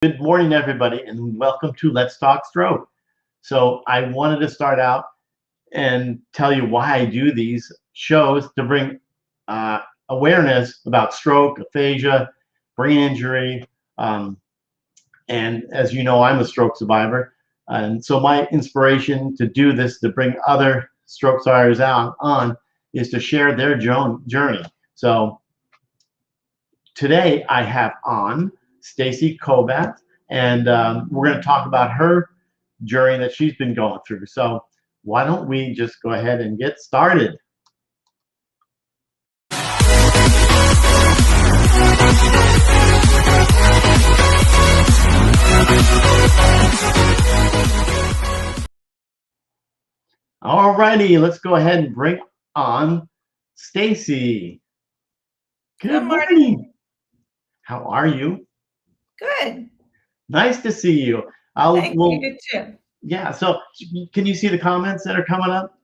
Good morning, everybody, and welcome to Let's Talk Stroke. So I wanted to start out and tell you why I do these shows to bring awareness about stroke, aphasia, brain injury, and as you know, I'm a stroke survivor. And so my inspiration to do this, to bring other stroke survivors on, is to share their journey. So today I have on Stacy Kovats, and we're going to talk about her journey that she's been going through. So why don't we just go ahead and get started? All righty, let's go ahead and bring on Stacy. Good morning. How are you? Good. Nice to see you. Thank you. Good too. Yeah, so can you see the comments that are coming up?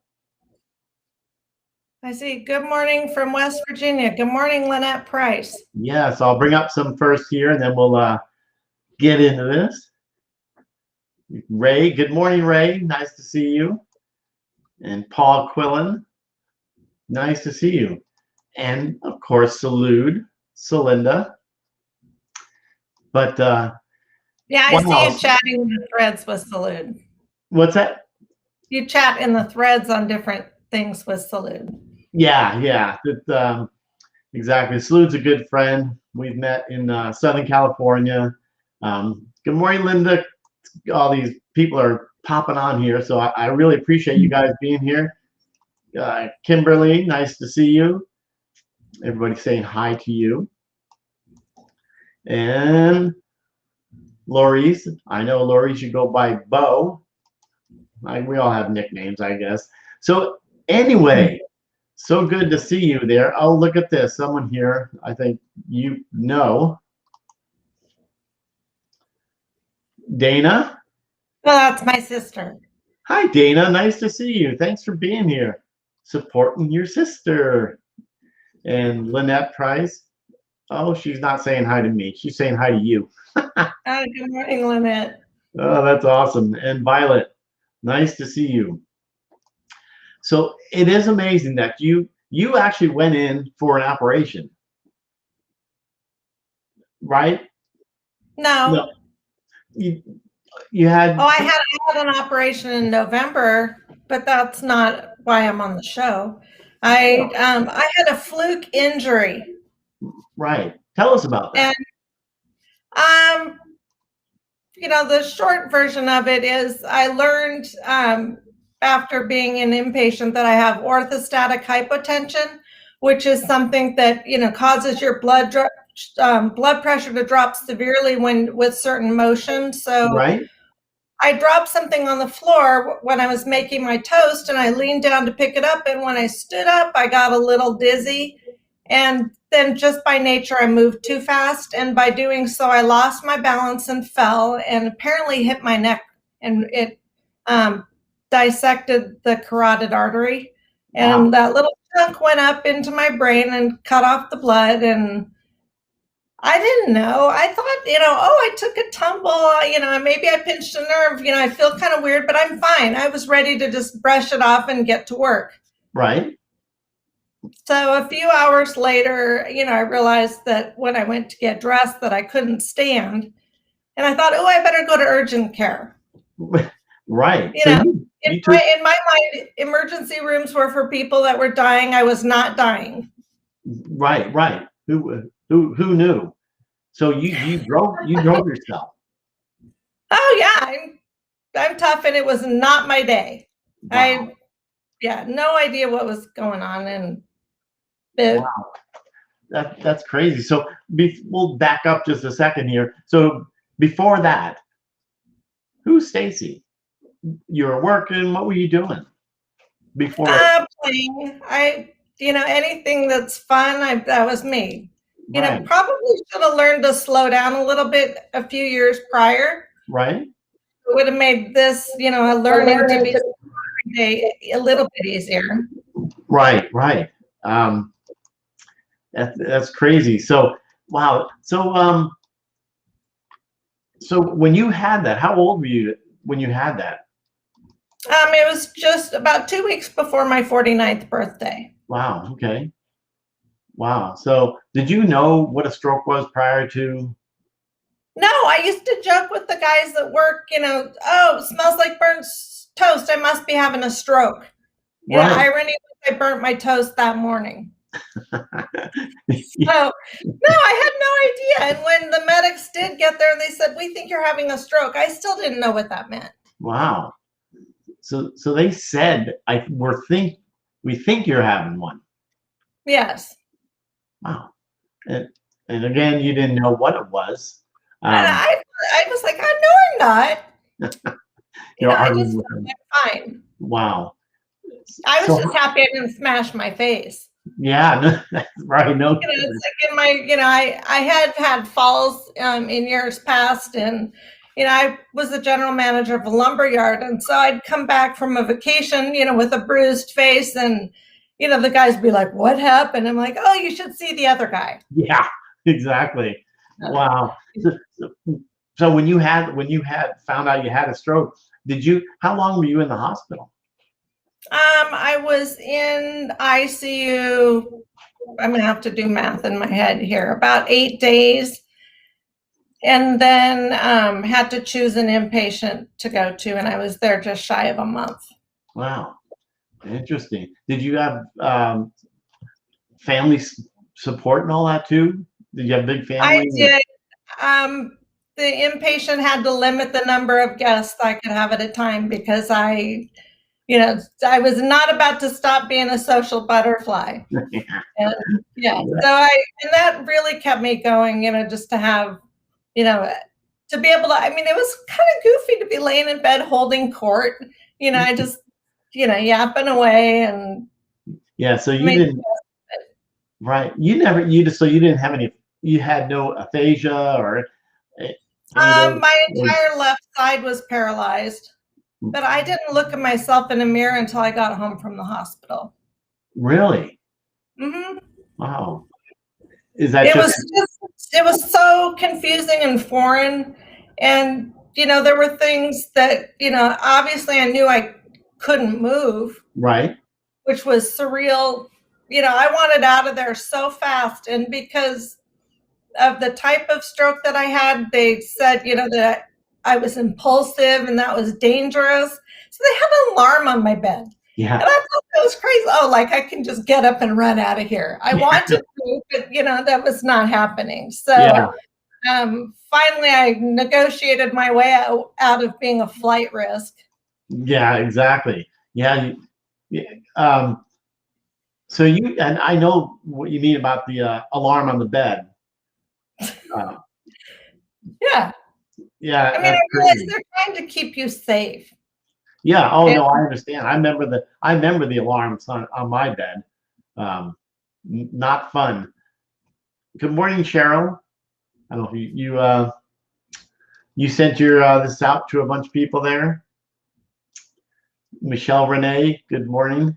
I see. Good morning from West Virginia. Good morning, Lynette Price. Yeah, so I'll bring up some first here, and then we'll get into this. Ray, good morning, Ray. Nice to see you. And Paul Quillen, nice to see you. And of course, Celinda. But yeah, I see you chatting in the threads with Salud. What's that? You chat in the threads on different things with Salud. Yeah. Exactly. Salud's a good friend. We've met in Southern California. Good morning, Linda. All these people are popping on here, so I really appreciate you guys being here. Kimberly, nice to see you. Everybody saying hi to you. And Lori's, I know Lori should go by Bo. We all have nicknames, I guess. So anyway, so good to see you there. Oh, look at this. Someone here, I think you know. Dana? Well, that's my sister. Hi, Dana. Nice to see you. Thanks for being here, supporting your sister. And Lynette Price. Oh, she's not saying hi to me. She's saying hi to you. Good morning, Lynette. Oh, that's awesome. And Violet, nice to see you. So it is amazing that you actually went in for an operation, right? No. You had. Oh, I had an operation in November, but that's not why I'm on the show. I had a fluke injury. Right. Tell us about that. And the short version of it is I learned after being an inpatient that I have orthostatic hypotension, which is something that causes your blood pressure to drop severely with certain motion. So right. I dropped something on the floor when I was making my toast, and I leaned down to pick it up. And when I stood up, I got a little dizzy. And then just by nature, I moved too fast. And by doing so, I lost my balance and fell and apparently hit my neck. And it dissected the carotid artery. And that little chunk went up into my brain and cut off the blood. And I didn't know. I thought, I took a tumble, maybe I pinched a nerve, I feel kind of weird, but I'm fine. I was ready to just brush it off and get to work. Right. So a few hours later, I realized that when I went to get dressed that I couldn't stand. And I thought, I better go to urgent care. Right. In my mind, emergency rooms were for people that were dying. I was not dying. Right. Who knew? So you drove yourself. Oh yeah, I'm tough, and it was not my day. Wow. No idea what was going on, and wow, that's crazy. So we'll back up just a second here. So before that, who's Stacy? You were working. What were you doing before? Playing. Anything that's fun. That was me. Right. Probably should have learned to slow down a little bit a few years prior. Right. It would have made this, learning to be a little bit easier. Right. That's crazy. So wow. So So when you had that, how old were you when you had that? It was just about 2 weeks before my 49th birthday. Wow. Okay. Wow. So did you know what a stroke was prior to? No, I used to joke with the guys at work, oh, smells like burnt toast. I must be having a stroke. Right. Irony was I burnt my toast that morning. So, no, I had no idea. And when the medics did get there, they said, "We think you're having a stroke." I still didn't know what that meant. Wow. So they said, we think you're having one. Yes. Wow. And again, you didn't know what it was. I was like, "I know I'm not." I just felt I'm fine. Wow. I was just happy I didn't smash my face. Yeah, that's right. No, it's like in my, I had falls in years past, and I was the general manager of a lumber yard, and so I'd come back from a vacation, with a bruised face, and the guys would be like, "What happened?" I'm like, "Oh, you should see the other guy." Yeah, exactly. Wow. So when you had found out you had a stroke, how long were you in the hospital? I was in ICU. I'm gonna have to do math in my head here. About 8 days, and then had to choose an inpatient to go to, and I was there just shy of a month. Wow, interesting. Did you have family support and all that too? Did you have a big family? I did. The inpatient had to limit the number of guests I could have at a time because I was not about to stop being a social butterfly. And, and that really kept me going, just to have, to be able to, it was kind of goofy to be laying in bed holding court, I just, yapping away and. Yeah. So you didn't, right. You didn't have you had no aphasia or. My entire left side was paralyzed. But I didn't look at myself in a mirror until I got home from the hospital. Really? Mm-hmm. Wow. Is that it was so confusing and foreign. And, there were things that, obviously I knew I couldn't move. Right. Which was surreal. I wanted out of there so fast. And because of the type of stroke that I had, they said, that I was impulsive and that was dangerous. So they had an alarm on my bed. Yeah. And I thought that was crazy. Oh, like I can just get up and run out of here. I wanted to, but that was not happening. So finally I negotiated my way out of being a flight risk. Yeah, exactly. Yeah. So and I know what you mean about the alarm on the bed. Yeah. Yeah. I realize they're trying to keep you safe. Yeah. Oh no, I understand. I remember the alarms on my bed. Not fun. Good morning, Cheryl. I don't know if you sent your this out to a bunch of people there. Michelle Renee, good morning.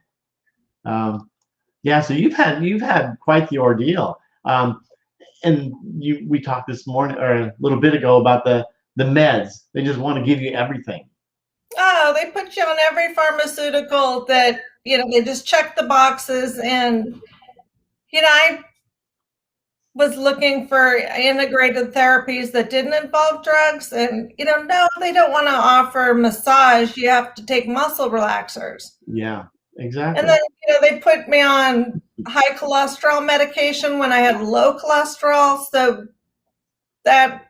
Yeah, so you've had quite the ordeal. And we talked this morning or a little bit ago about the meds. They just want to give you everything. Oh, they put you on every pharmaceutical that, they just check the boxes. And, I was looking for integrated therapies that didn't involve drugs. And, no, they don't want to offer massage. You have to take muscle relaxers. Yeah, exactly. And then, they put me on high cholesterol medication when I had low cholesterol. So that,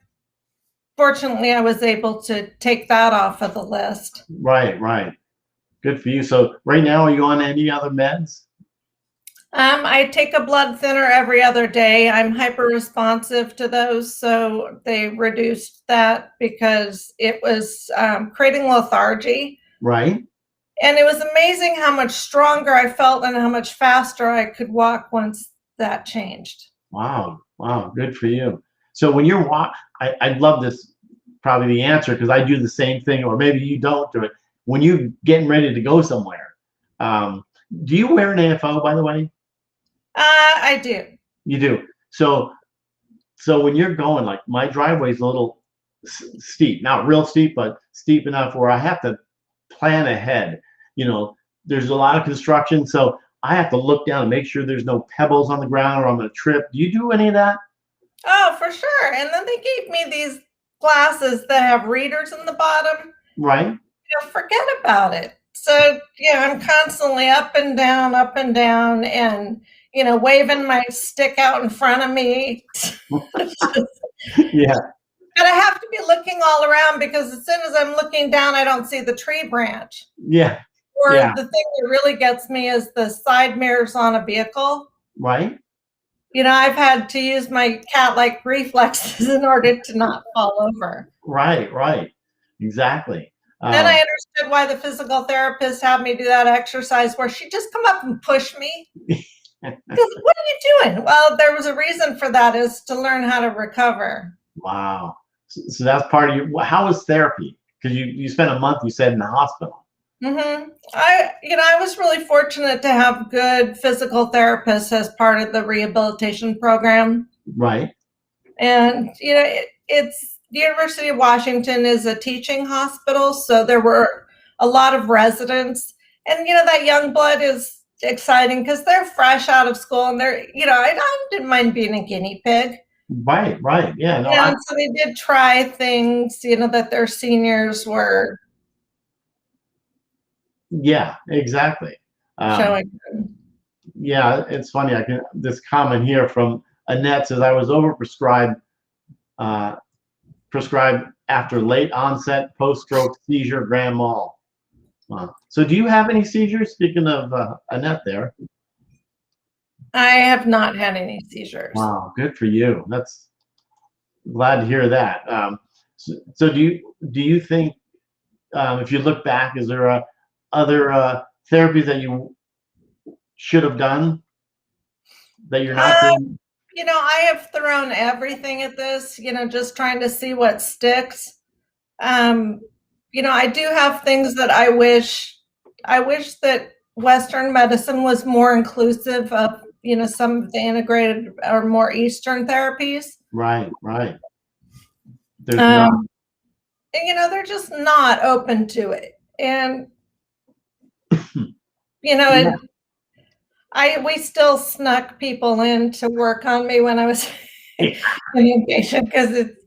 fortunately, I was able to take that off of the list. Right. Good for you. So right now, are you on any other meds? I take a blood thinner every other day. I'm hyper responsive to those. So they reduced that because it was creating lethargy. Right. And it was amazing how much stronger I felt and how much faster I could walk once that changed. Wow. Good for you. So when you're I'd love this, probably the answer, because I do the same thing, or maybe you don't do it. When you're getting ready to go somewhere, do you wear an AFO, by the way? I do. You do. So when you're going, like my driveway's a little steep, not real steep, but steep enough where I have to plan ahead. There's a lot of construction, so I have to look down and make sure there's no pebbles on the ground or I'm going to trip. Do you do any of that? Oh, for sure. And then they gave me these glasses that have readers in the bottom. Right. Forget about it. So, I'm constantly up and down, and, waving my stick out in front of me. Yeah. And I have to be looking all around because as soon as I'm looking down, I don't see the tree branch. Yeah. Or Yeah. the thing that really gets me is the side mirrors on a vehicle. Right. I've had to use my cat-like reflexes in order to not fall over. Right. Exactly. Then I understood why the physical therapist had me do that exercise where she'd just come up and push me. What are you doing? Well, there was a reason for that, is to learn how to recover. Wow. So that's part of you. How was therapy? Because you spent a month, you said, in the hospital. Mm-hmm. I was really fortunate to have good physical therapists as part of the rehabilitation program. Right. And, it's University of Washington is a teaching hospital, so there were a lot of residents, and that young blood is exciting because they're fresh out of school, and they're I didn't mind being a guinea pig. Right. Yeah. No. And so they did try things, that their seniors were. Yeah. Exactly. Showing. Yeah, it's funny. This comment here from Annette says I was overprescribed. Prescribed after late onset post-stroke seizure grand mal. So do you have any seizures? Speaking of Annette there. I have not had any seizures. Wow, good for you. That's glad to hear that. So do you think, if you look back, is there other therapies that you should have done that you're not doing? I have thrown everything at this, just trying to see what sticks. I do have things that I wish that Western medicine was more inclusive of, some of the integrated or more Eastern therapies. Right. There's not. They're just not open to it. And, Yeah. we still snuck people in to work on me when I was an inpatient because it's,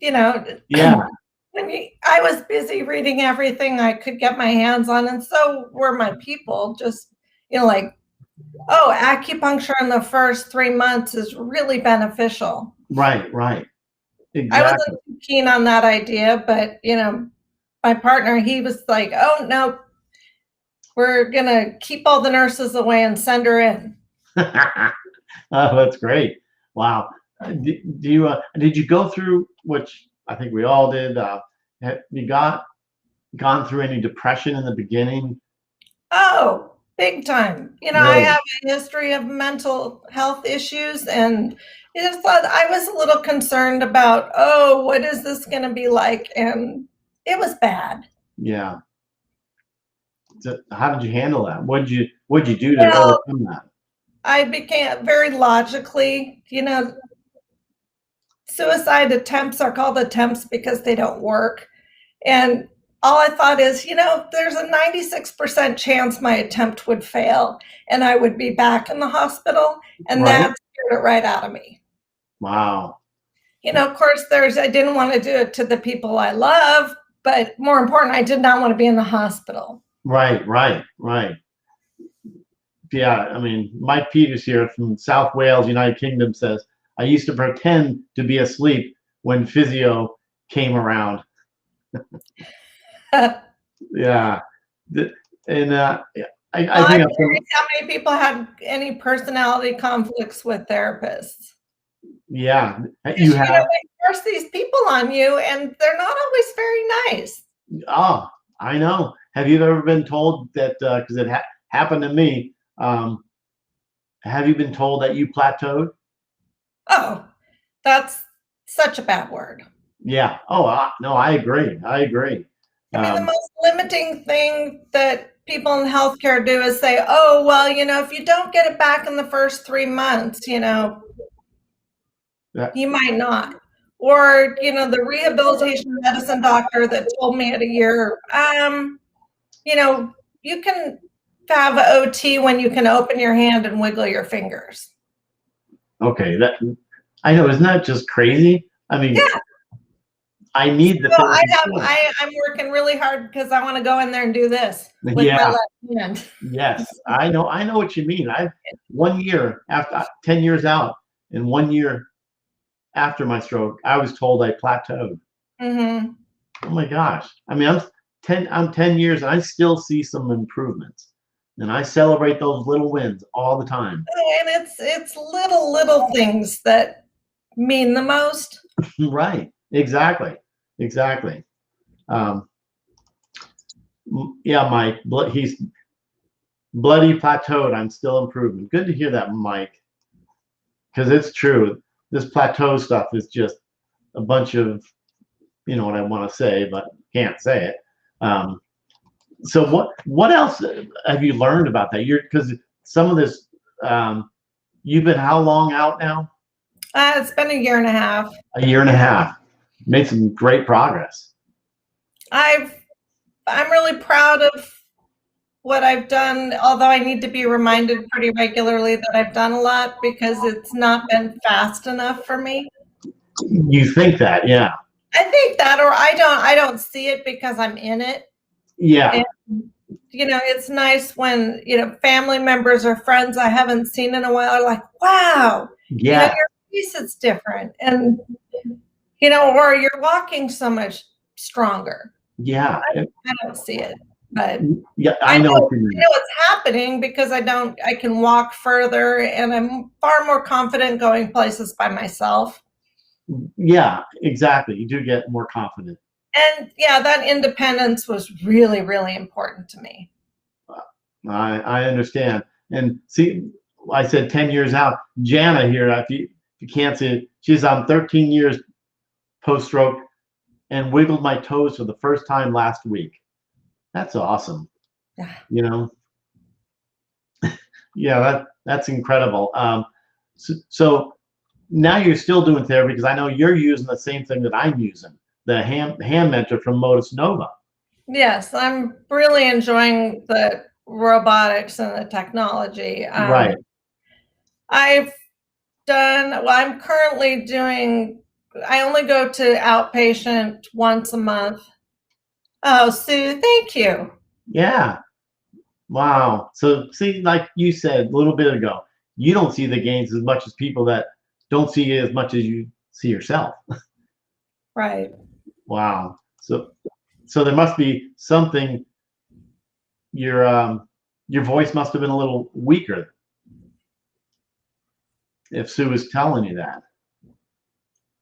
Yeah. I was busy reading everything I could get my hands on, and so were my people. Just, acupuncture in the first 3 months is really beneficial. Right. Exactly. I wasn't too keen on that idea, but, my partner, he was like, oh, no, we're going to keep all the nurses away and send her in. Oh, that's great. Wow. Did you go through, which I think we all did, have you gone through any depression in the beginning? Oh, big time. Really? I have a history of mental health issues, and I was a little concerned about, what is this going to be like? And it was bad. Yeah. So how did you handle that? What'd you do to overcome that? I became very logically, suicide attempts are called attempts because they don't work. And all I thought is, there's a 96% chance my attempt would fail and I would be back in the hospital. And that scared it right out of me. Wow. Of course, I didn't want to do it to the people I love, but more important, I did not want to be in the hospital. Right. Yeah, I mean, Mike Peters here from South Wales, United Kingdom says, I used to pretend to be asleep when physio came around. Yeah. And I think I'm curious how many people had any personality conflicts with therapists. Yeah, you have. They force these people on you, and they're not always very nice. Oh, I know. Have you ever been told that? Because it happened to me. Have you been told that you plateaued? Oh, that's such a bad word. Yeah. Oh, no, I agree. I mean, the most limiting thing that people in healthcare do is say, oh, well, if you don't get it back in the first 3 months, you might not. or, the rehabilitation medicine doctor that told me at a year, you can have OT when you can open your hand and wiggle your fingers. Okay, I know, isn't that just crazy? I mean, yeah. I need the I'm working really hard because I want to go in there and do this with my left hand. Yes, I know what you mean. 1 year after 10 years out, and 1 year after my stroke, I was told I plateaued. Mm-hmm. Oh my gosh. I mean, I'm 10 years and I still see some improvements. And I celebrate those little wins all the time. And it's little things that mean the most. Right. Exactly. Yeah, Mike, he's bloody plateaued. I'm still improving. Good to hear that, Mike. Because it's true. This plateau stuff is just a bunch of, you know what I want to say, but can't say it. So what else have you learned about that? Because some of this, you've been how long out now? It's been 1.5 years. A year and a half. Made some great progress. I'm really proud of what I've done, although I need to be reminded pretty regularly that I've done a lot because it's not been fast enough for me. You think that, yeah. I think that, or I don't see it because I'm in it. Yeah. And, it's nice when, family members or friends I haven't seen in a while are like, wow, yeah, your face is different. And, or you're walking so much stronger. Yeah. I don't see it, but yeah, I know what you mean. I know it's happening because I can walk further and I'm far more confident going places by myself. Yeah, exactly. You do get more confident. And that independence was really, really important to me. I understand. And see, I said 10 years out. Jana here, if you can't see it, she's on 13 years post-stroke and wiggled my toes for the first time last week. That's awesome. Yeah. Yeah, that's incredible. So now you're still doing therapy because I know you're using the same thing that I'm using, the hand mentor from Modus Nova. Yes, I'm really enjoying the robotics and the technology. Right. I'm currently I only go to outpatient once a month. Oh, Sue, thank you. Yeah. Wow. So see, like you said a little bit ago, you don't see the gains as much as people that don't see it as much as you see yourself. Right. Wow. So there must be something. Your voice must have been a little weaker if Sue was telling you that.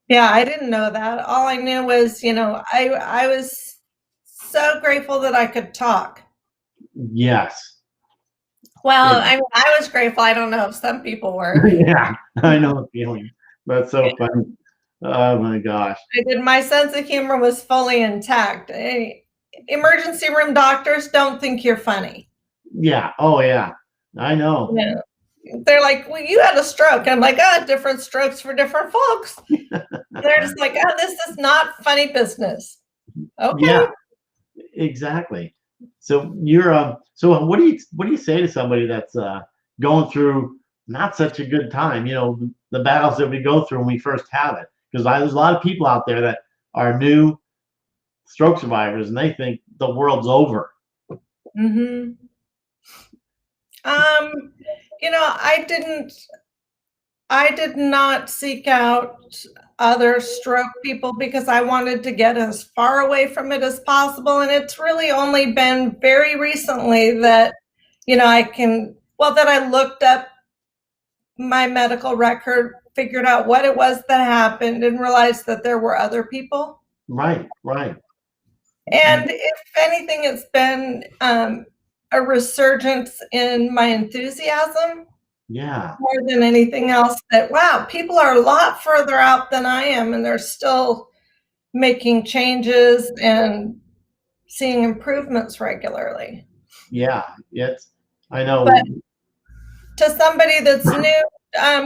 Yeah, I didn't know that. All I knew was, I was so grateful that I could talk. Yes. Well, yeah. I mean, I was grateful. I don't know if some people were. Yeah, I know the feeling. That's so funny. Oh my gosh. My sense of humor was fully intact. Emergency room doctors don't think you're funny. Yeah. Oh yeah. I know. Yeah. They're like, well, you had a stroke. I'm like, different strokes for different folks. They're just like, this is not funny business. Okay. Yeah, exactly. So you're so what do you say to somebody that's going through not such a good time? The battles that we go through when we first have it. Because there's a lot of people out there that are new stroke survivors and they think the world's over. Mm-hmm. I did not seek out other stroke people because I wanted to get as far away from it as possible. And it's really only been very recently that, that I looked up my medical record, figured out what it was that happened and realized that there were other people. Right. And if anything, it's been a resurgence in my enthusiasm. Yeah. More than anything else, that, wow, people are a lot further out than I am, and they're still making changes and seeing improvements regularly. Yeah, I know. But to somebody that's new,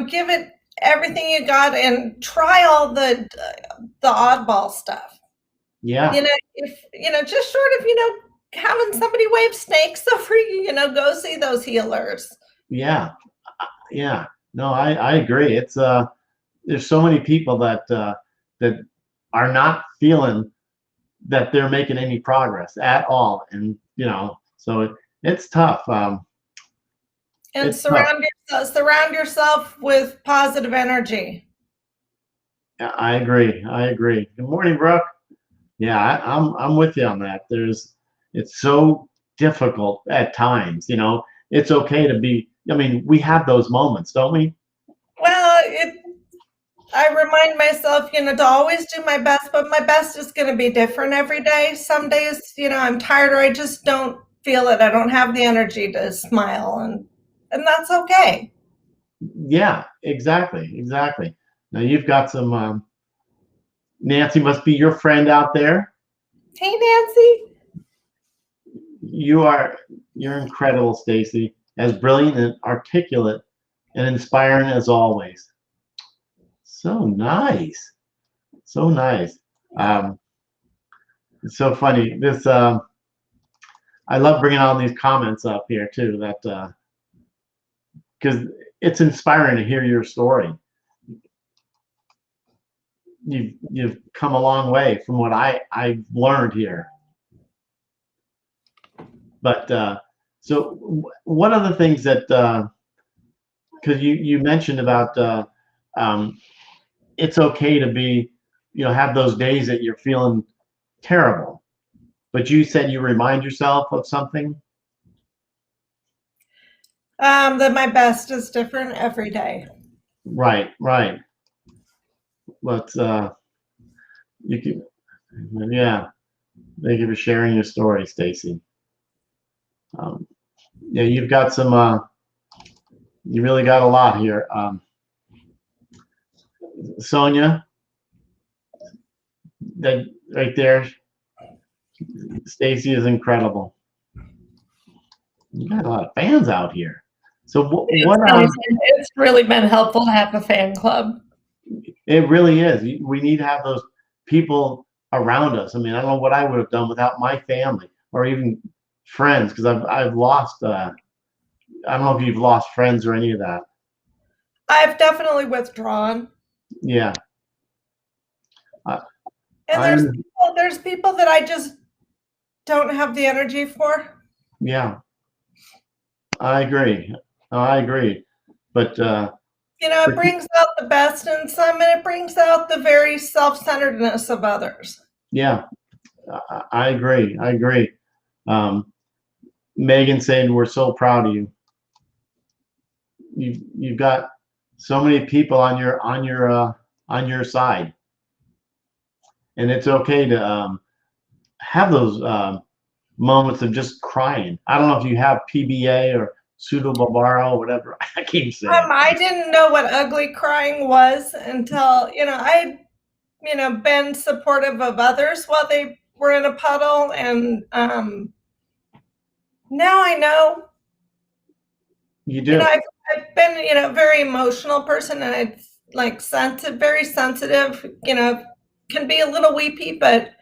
give it everything you got and try all the oddball stuff. Yeah. If just short of having somebody wave snakes over you, go see those healers. Yeah. Yeah. No, I agree. It's there's so many people that are not feeling that they're making any progress at all, and so it's tough. And it's tough. surround yourself with positive energy. Yeah, I agree. I agree. Good morning, Brooke. Yeah, I'm with you on that. It's so difficult at times. It's okay to be. I mean, we have those moments, don't we? Well, I remind myself, to always do my best, but my best is going to be different every day. Some days, I'm tired or I just don't feel it. I don't have the energy to smile, and that's okay. Yeah, exactly. Now you've got some. Nancy must be your friend out there. Hey, Nancy. You're incredible, Stacy. As brilliant and articulate and inspiring as always. So nice. So nice. It's so funny. This I love bringing all these comments up here too. That because it's inspiring to hear your story. You've come a long way from what I've learned here. But so one of the things that because you mentioned about it's okay to be have those days that you're feeling terrible, but you said you remind yourself of something. That my best is different every day. Right. But you can, yeah. Thank you for sharing your story, Stacy. Yeah, you've got some. You really got a lot here. Sonia, that right there. Stacy is incredible. You got a lot of fans out here. So what? It's really been helpful to have a fan club. It really is. We need to have those people around us. I mean, I don't know what I would have done without my family or even friends, because I've lost. I don't know if you've lost friends or any of that. I've definitely withdrawn. Yeah. And there's people that I just don't have the energy for. Yeah. I agree. But it brings out the best in some, and it brings out the very self-centeredness of others. Yeah, I agree. Megan saying we're so proud of you. You've got so many people on your side, and it's okay to have those moments of just crying. I don't know if you have PBA or pseudobulbar, whatever. I keep saying. I didn't know what ugly crying was until I'd been supportive of others while they were in a puddle, and now I know. You do. I've been a very emotional person, and it's very sensitive. Can be a little weepy, but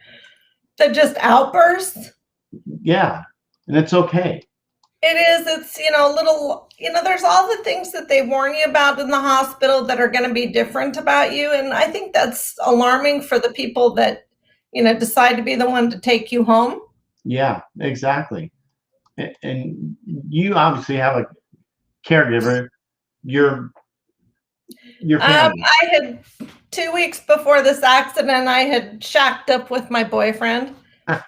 the just outbursts. Yeah, and it's okay. It is. It's a little. There's all the things that they warn you about in the hospital that are going to be different about you, and I think that's alarming for the people that decide to be the one to take you home. Yeah, exactly. And you obviously have a caregiver. Your family. I had 2 weeks before this accident, I had shacked up with my boyfriend. And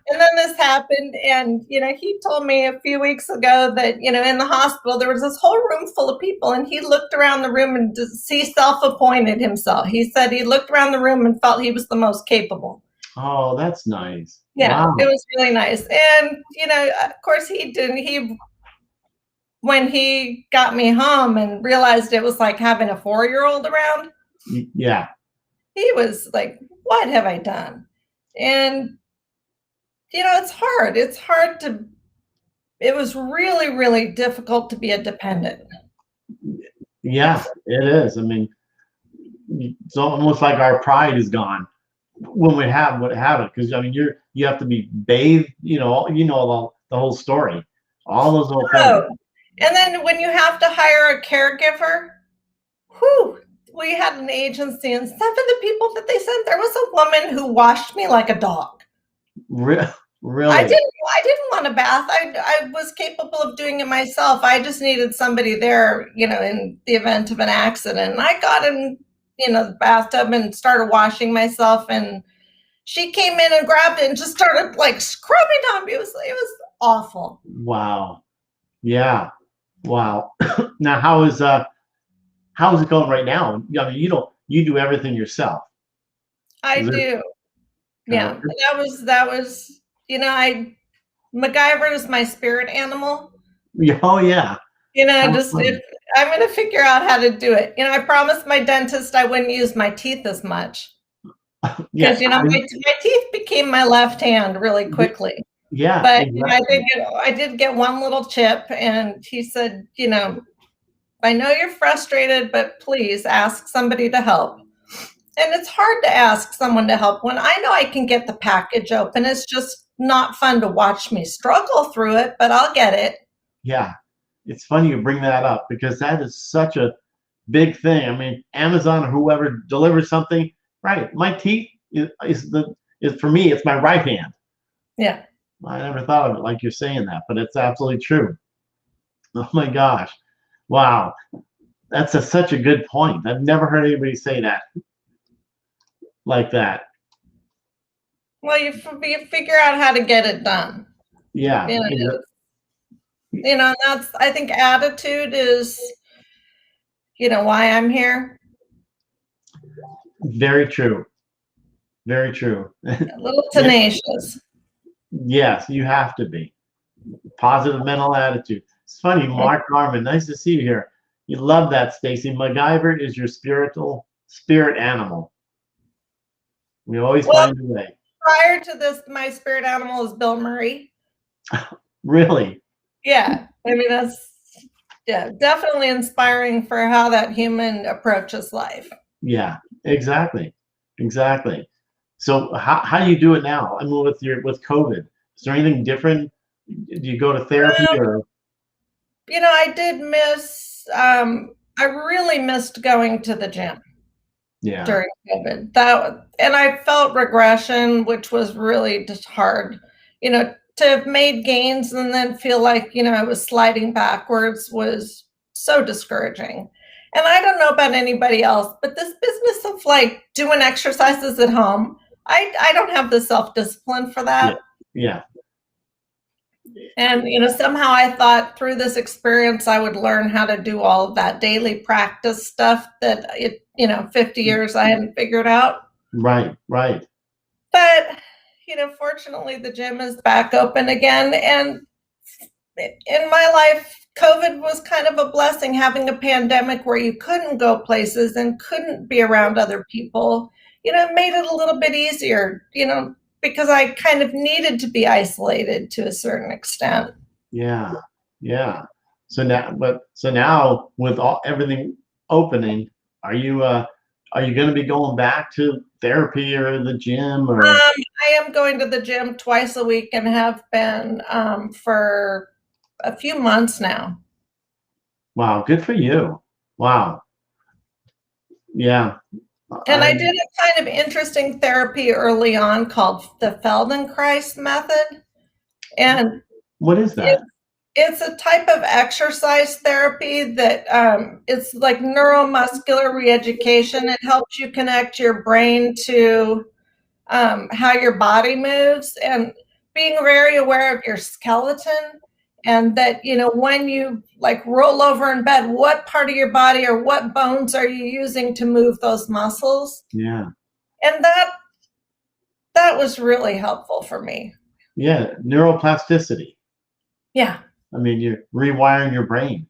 then this happened, and he told me a few weeks ago that in the hospital there was this whole room full of people, and he looked around the room and he self-appointed himself. He said he looked around the room and felt he was the most capable. Oh, that's nice. Yeah, wow. It was really nice. And of course he didn't. When he got me home and realized it was like having a 4-year-old around. Yeah. He was like, "What have I done?" And it's hard. It was really, really difficult to be a dependent. Yeah, it is. I mean, it's almost like our pride is gone when we have it, because I mean you have to be bathed, the whole story, all those little things. Oh, and then when you have to hire a caregiver, whew, we had an agency, and some of the people that they sent, there was a woman who washed me like a dog. Really? I didn't want a bath. I was capable of doing it myself. I just needed somebody there, in the event of an accident. And I got in, the bathtub and started washing myself, and she came in and grabbed it and just started like scrubbing on me. It was awful. Wow. Yeah. Wow. Now how's it going right now? I mean, you do everything yourself. I do. Yeah. That was, MacGyver is my spirit animal. Oh yeah. If I'm going to figure out how to do it. I promised my dentist I wouldn't use my teeth as much. Because my teeth became my left hand really quickly. Yeah. But exactly. I did get one little chip, and he said, I know you're frustrated, but please ask somebody to help. And it's hard to ask someone to help when I know I can get the package open. It's just not fun to watch me struggle through it, but I'll get it. Yeah. It's funny you bring that up, because that is such a big thing. I mean, Amazon or whoever delivers something, right? My teeth is for me, it's my right hand. Yeah. I never thought of it like you're saying that, but it's absolutely true. Oh my gosh. Wow. That's such a good point. I've never heard anybody say that like that. Well, you figure out how to get it done. Yeah. That's, I think attitude is, why I'm here. Very true. Very true. A little tenacious. Yes, you have to be. Positive mental attitude. It's funny, Mark Garman, nice to see you here. You love that, Stacy. MacGyver is your spirit animal. We always find a way. Prior to this, my spirit animal is Bill Murray. Really? Yeah. I mean, that's definitely inspiring for how that human approaches life. Yeah, exactly. Exactly. So how do you do it now? I mean, with COVID, is there anything different? Do you go to therapy or? I did miss. I really missed going to the gym. Yeah. During COVID, and I felt regression, which was really just hard. To have made gains and then feel like I was sliding backwards was so discouraging. And I don't know about anybody else, but this business of like doing exercises at home, I don't have the self-discipline for that. Yeah. And somehow I thought through this experience I would learn how to do all of that daily practice stuff that 50 years I hadn't figured out. Right. But fortunately the gym is back open again, and in my life COVID was kind of a blessing, having a pandemic where you couldn't go places and couldn't be around other people. It made it a little bit easier, because I kind of needed to be isolated to a certain extent. Yeah. So now with everything opening, are you going to be going back to therapy or the gym? Or I am going to the gym twice a week and have been for a few months now. Wow, good for you. Wow. Yeah. And I did a kind of interesting therapy early on called the Feldenkrais Method. And what is that? It's a type of exercise therapy that it's like neuromuscular re-education. It helps you connect your brain to how your body moves, and being very aware of your skeleton, and that when you like roll over in bed, what part of your body or what bones are you using to move those muscles? Yeah. And that was really helpful for me. Yeah, neuroplasticity. Yeah. I mean, you're rewiring your brain.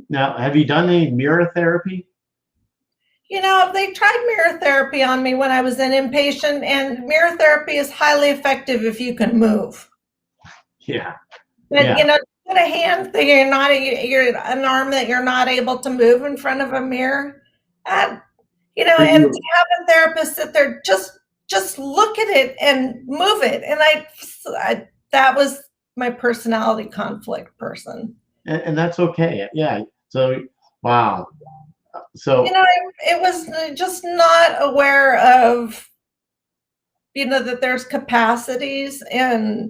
Now, have you done any mirror therapy? They tried mirror therapy on me when I was an inpatient, and mirror therapy is highly effective if you can move. Yeah. But put a hand that you're an arm that you're not able to move in front of a mirror. And, For and to you. have a therapist sit there, just look at it and move it. And that was my personality conflict person. And that's okay. Yeah. So, wow. So, It was just not aware of, that there's capacities and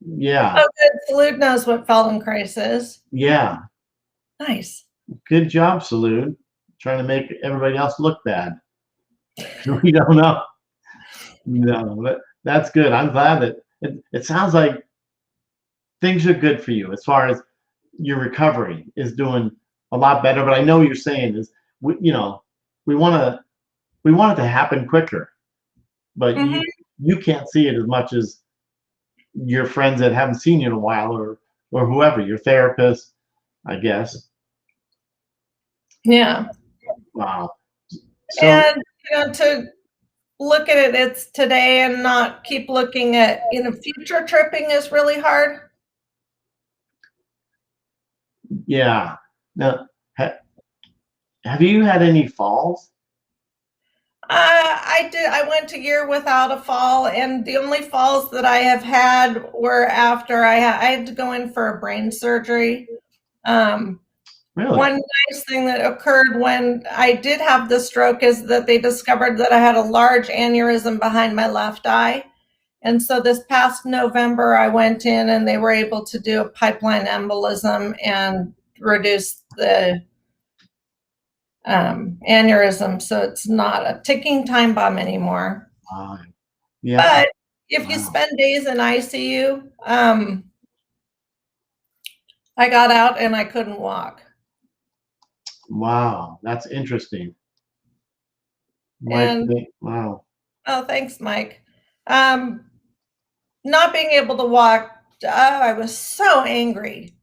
yeah. oh, good. Salute knows what Feldenkrais is. Yeah. Nice. Good job, Salute. Trying to make everybody else look bad. We don't know. No, but that's good. I'm glad that it sounds like things are good for you as far as your recovery is doing a lot better. But I know what you're saying is we want it to happen quicker, but Hmm. you can't see it as much as your friends that haven't seen you in a while, or whoever, your therapist, I guess. Yeah. Wow. So And, to look at it, it's today and not keep looking at, future tripping is really hard. yeah. Now, have you had any falls? I did. I went a year without a fall, and the only falls that I have had were after I had to go in for a brain surgery. Really? One nice thing that occurred when I did have the stroke is that they discovered that I had a large aneurysm behind my left eye. And so this past November, I went in and they were able to do a pipeline embolism and reduce the aneurysm. So it's not a ticking time bomb anymore. Yeah. But if you Wow. spend days in ICU, I got out and I couldn't walk. Wow, that's interesting. And Wow. oh, thanks, Mike. Not being able to walk, I was so angry.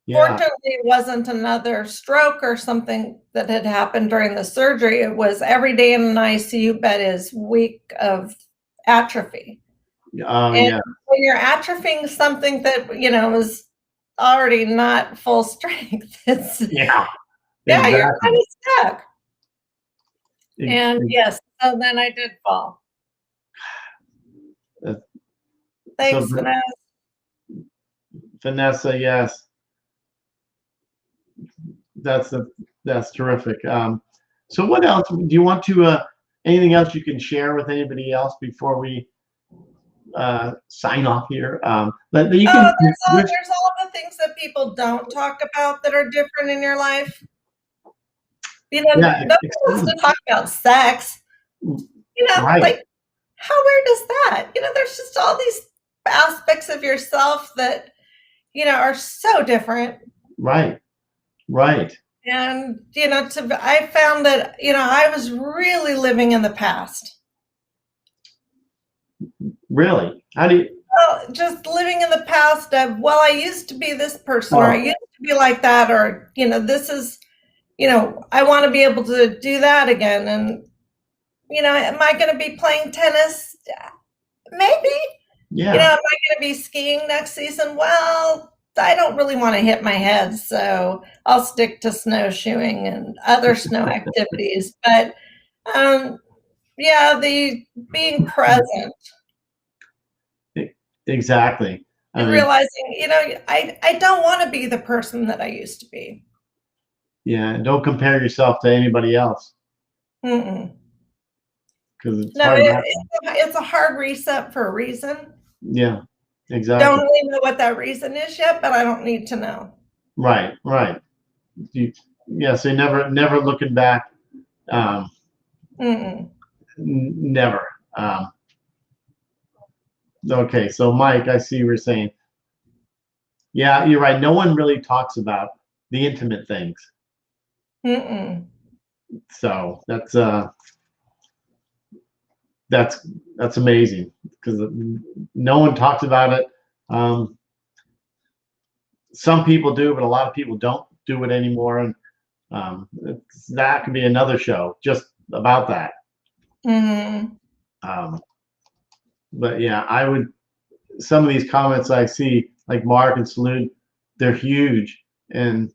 Yeah. Fortunately, it wasn't another stroke or something that had happened during the surgery. It was every day in an ICU bed is week of atrophy. Oh, And yeah. when you're atrophying something that, is already not full strength, Yeah. yeah, you're Exactly. kind of stuck. Ex- And yes, so then I did fall. uh, Thanks, So, Vanessa. Vanessa, yes, that's terrific. So what else do you want to? Anything else you can share with anybody else before we sign off here? But you can. There's all the things that people don't talk about that are different in your life. Yeah, Nobody wants to talk about sex. right, Like, how weird is that? There's just all these aspects of yourself that, are so different. right. And, I found that, I was really living in the past. Really? How do you? Well, just living in the past of, well, I used to be this person, or I used to be like that, or, this is, I want to be able to do that again. And, am I going to be playing tennis? Maybe. Yeah. Am I going to be skiing next season? Well, I don't really want to hit my head, so I'll stick to snowshoeing and other snow activities. But, yeah, the being present. Exactly. And realizing, I don't want to be the person that I used to be. Yeah, don't compare yourself to anybody else. Mm-mm. Because it's No, hard. it's a hard reset for a reason. Yeah, exactly. Don't really know what that reason is yet, but I don't need to know. Right. So never looking back. Never. Okay, so Mike, I see you're saying. Yeah, you're right. No one really talks about the intimate things. So that's amazing because no one talks about it. Some people do, but a lot of people don't do it anymore, and that could be another show just about that. But yeah, I would. Some of these comments I see, like Mark and Salute, they're huge, and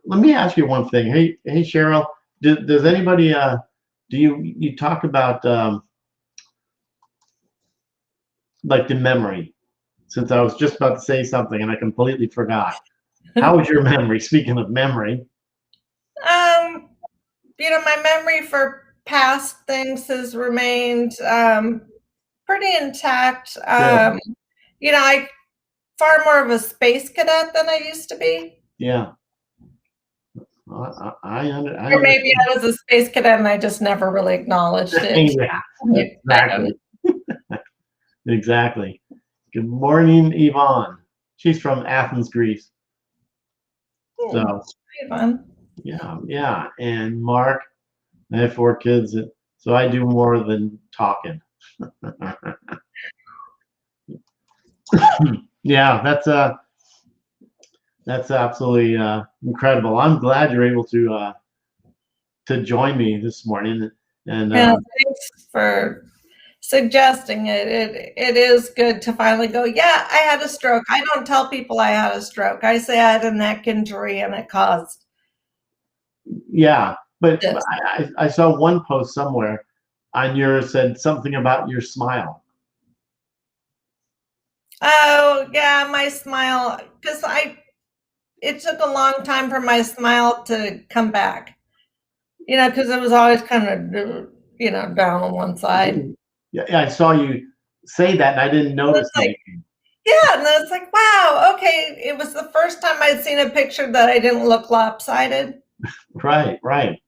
let me ask you one thing. Hey, Cheryl, does anybody do you talk about like the memory? Since I was just about to say something and I completely forgot. How was your memory? Speaking of memory. My memory for past things has remained pretty intact. Good. I far more of a space cadet than I used to be. Yeah. I Or maybe I was a space cadet and I just never really acknowledged it. Yeah, exactly. Exactly. Good morning, Yvonne. She's from Athens, Greece. So, yeah. And Mark, I have 4 kids, so I do more than talking. Yeah, that's absolutely incredible. I'm glad you're able to join me this morning. And thanks for suggesting it. It is good to finally go, yeah, I had a stroke. I don't tell people I had a stroke. I say I had a neck injury and it caused. Yeah, but this. I saw one post somewhere on yours said something about your smile. Oh, yeah, my smile, because it took a long time for my smile to come back, because it was always kind of, down on one side. Yeah, I saw you say that and I didn't notice anything. Yeah, and it's like, wow, okay. It was the first time I'd seen a picture that I didn't look lopsided. Right.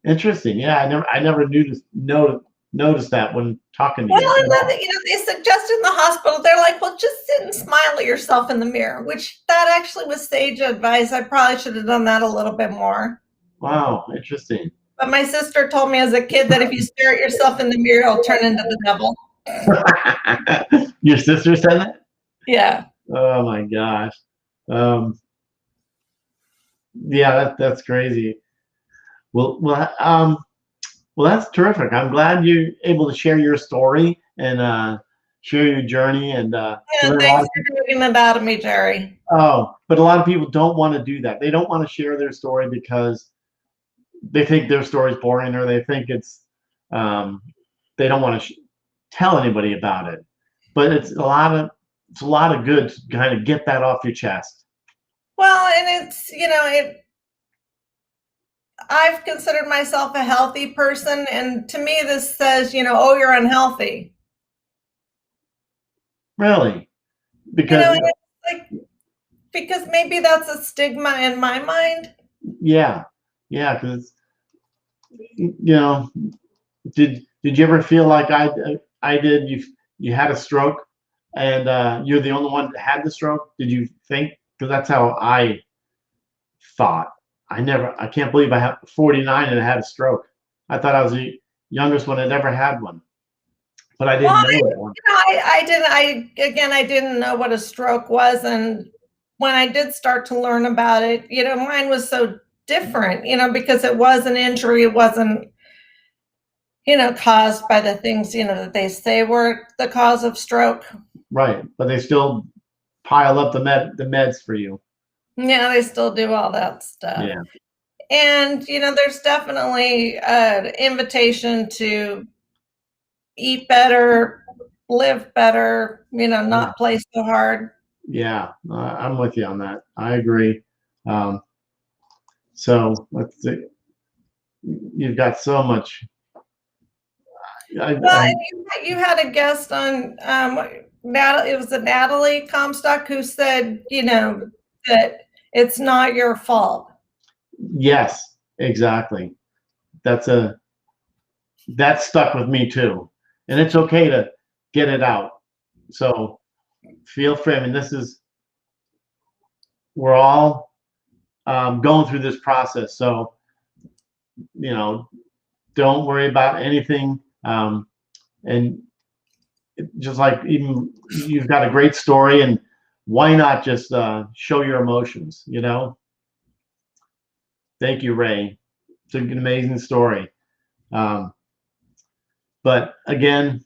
Interesting. Yeah, I never noticed that when talking to you. Well, and then, they suggest in the hospital, they're like, well, just sit and smile at yourself in the mirror, which that actually was sage advice. I probably should have done that a little bit more. Wow, interesting. But my sister told me as a kid that if you stare at yourself in the mirror, it'll turn into the devil. Your sister said that? Yeah. Oh my gosh. Yeah, that's crazy. Well, that's terrific. I'm glad you're able to share your story and share your journey. And yeah, thanks for doing that out of me, Jerry. Oh, but a lot of people don't want to do that. They don't want to share their story because they think their story is boring, or they think they don't want to tell anybody about it. But it's a lot of good to kind of get that off your chest. Well, and it's I've considered myself a healthy person, and to me, this says, oh, you're unhealthy. Really, because because maybe that's a stigma in my mind. Yeah, because did you ever feel like I did? You had a stroke, and you're the only one that had the stroke. Did you think? Because that's how I thought. I can't believe I have 49 and I had a stroke. I thought I was the youngest one that ever had one, but I didn't know that one. I didn't know what a stroke was, and when I did start to learn about it, mine was so different, because it was an injury. It wasn't, caused by the things, that they say were the cause of stroke. Right, but they still pile up the meds for you. Yeah, they still do all that stuff. Yeah. And, there's definitely an invitation to eat better, live better, not play so hard. Yeah, I'm with you on that. I agree. So let's see. You've got so much. You had a guest on, it was a Natalie Comstock who said, that it's not your fault. Yes, exactly. That stuck with me too, and it's okay to get it out. So feel free. I mean, we're all going through this process, so don't worry about anything. And just like, even you've got a great story, and why not just show your emotions? Thank you, Ray. It's an amazing story. But again,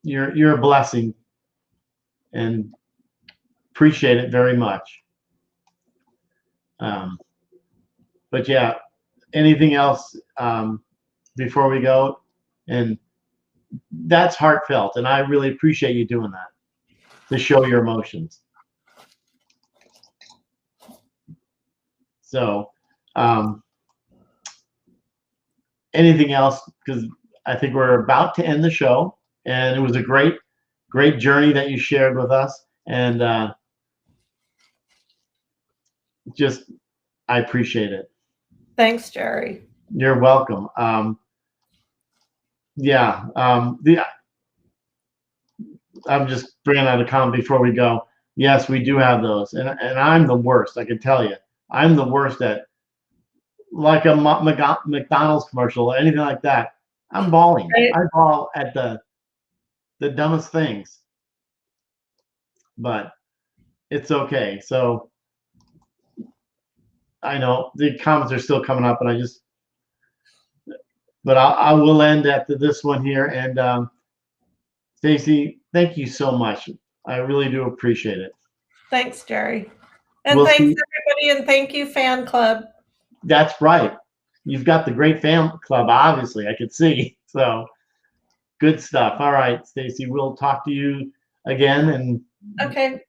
you're a blessing, and appreciate it very much. But yeah, anything else before we go? And that's heartfelt, and I really appreciate you doing that to show your emotions. So, anything else? Because I think we're about to end the show, and it was a great journey that you shared with us, and just I appreciate it. Thanks, Jerry. You're welcome. Yeah, I'm just bringing out a comment before we go. Yes, we do have those, and I'm the worst. I can tell you, I'm the worst at like a McDonald's commercial or anything like that. I'm bawling. Right. I bawl at the dumbest things, but it's okay. So I know the comments are still coming up, and but I will end after this one here. And Stacy, thank you so much. I really do appreciate it. Thanks, Jerry. And We'll thanks, see. everybody, and thank you, fan club. That's right. You've got the great fan club, obviously. I could see. So good stuff. All right, Stacy, we'll talk to you again. And Okay.